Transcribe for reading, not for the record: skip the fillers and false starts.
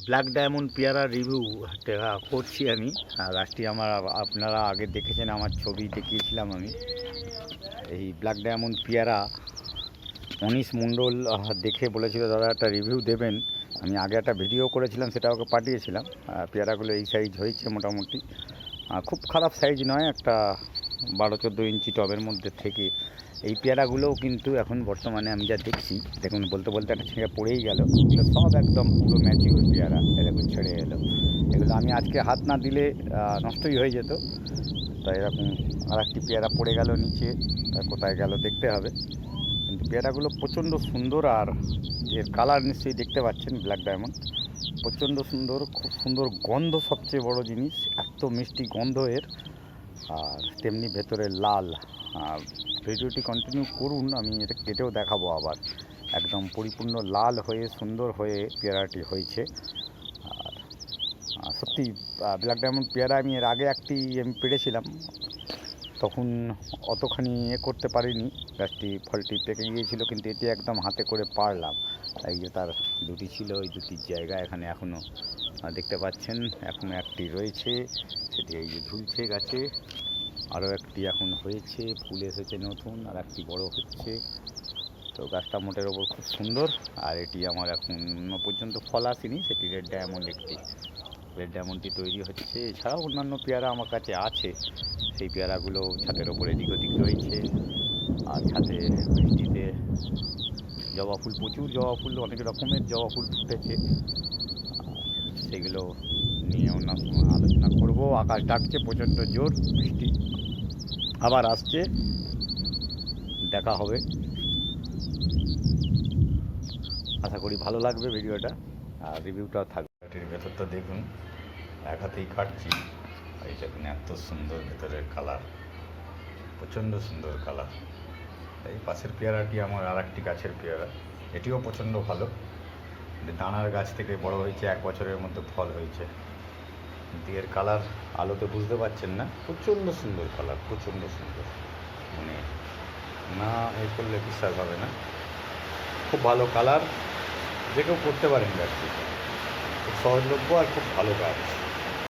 Black diamond পেয়ারা review করছি আমি। গাছটি আমার আপনারা আগে দেখেছেন, আমার ছবি দেখিয়েছিলাম আমি। এই ব্ল্যাক ডায়মন্ড পেয়ারা অনিশ মণ্ডল দেখে বলেছিল দাদা একটা রিভিউ দেবেন। আমি আগে একটা ভিডিও করেছিলাম, সেটা ওকে পাঠিয়েছিলাম। পেয়ারাগুলো এই সাইজ হয়েছে মোটামুটি, খুব খারাপ সাইজ নয়, একটা 12-14 ইঞ্চি টবের মধ্যে থেকে। এই পেয়ারাগুলোও কিন্তু এখন বর্তমানে আমি যা দেখছি, দেখুন বলতে বলতে একটা ছেড়ে পড়েই গেল। এগুলো সব একদম পুরো ম্যাচিউর পেয়ারা, এরকম ছেড়ে এলো। এগুলো আমি আজকে হাত না দিলে নষ্টই হয়ে যেত। তাই এরকম আর একটি পেয়ারা পড়ে গেল নিচে, তা কোথায় গেল দেখতে হবে। কিন্তু পেয়ারাগুলো প্রচণ্ড সুন্দর, আর এর কালার নিশ্চয়ই দেখতে পাচ্ছেন, ব্ল্যাক ডায়মন্ড প্রচণ্ড সুন্দর, খুব সুন্দর গন্ধ, সবচেয়ে বড় জিনিস এত মিষ্টি গন্ধ এর। আর তেমনি ভেতরে লাল। ভিডিওটি কন্টিনিউ করুন, আমি এটা কেটেও দেখাবো আবার। একদম পরিপূর্ণ লাল হয়ে সুন্দর হয়ে পেয়ারাটি হয়েছে। আর সত্যি ব্ল্যাক ডায়মন্ড পেয়ারা আমি এর আগে একটি আমি পেড়েছিলাম, তখন অতখানি করতে পারিনি, গাছটি ফলটি পেকে গিয়েছিল। কিন্তু এটি একদম হাতে করে পারলাম। এই যে তার দুটি ছিল, ওই দুটির জায়গা এখানে এখনও দেখতে পাচ্ছেন, এখনও একটি রয়েছে, সেটি এই যে ঝুলছে গাছে। আরও একটি এখন হয়েছে, ফুল এসেছে নতুন, আর একটি বড় হচ্ছে। তো গাছটা মোটের ওপর খুব সুন্দর। আর এটি আমার এখনও পর্যন্ত ফল আসেনি, সেটি রেড ডায়মন্ড একটি। রেড ডায়মন্ডটি তৈরি হচ্ছে। এছাড়াও অন্যান্য পেয়ারা আমার কাছে আছে, সেই পেয়ারাগুলো ছাদের ওপরে এদিক ওদিক রয়েছে। আর ছাদে বৃষ্টিতে জবা ফুল, প্রচুর জবা ফুল, অনেক রকমের জবা ফুল ফুটেছে। সেগুলো নিয়ে অন্য সময় আলোচনা করব। আকাশ ডাকছে প্রচণ্ড জোর, বৃষ্টি আবার আসছে, দেখা হবে। আশা করি ভালো লাগবে ভিডিওটা, আর রিভিউটাও থাকবে। এটির ভেতরটা দেখুন, এক হাতেই কাটছি। এই দেখুন এত সুন্দর ভেতরের কালার, প্রচণ্ড সুন্দর কালার। এই পাশের পেয়ারাটি আমার আর একটি গাছের পেয়ারা, এটিও প্রচণ্ড ভালো। দানার গাছ থেকে বড় হয়েছে, 1 বছরের মধ্যে ফল হয়েছে। কিন্তু এর কালার আলোতে বুঝতে পারছেন না, প্রচণ্ড সুন্দর কালার, প্রচণ্ড সুন্দর, মানে না এ করলে বিশ্বাস হবে না। খুব ভালো কালার, যে কেউ করতে পারেন গাছটি, খুব সহজলভ্য আর খুব ভালো গাছ।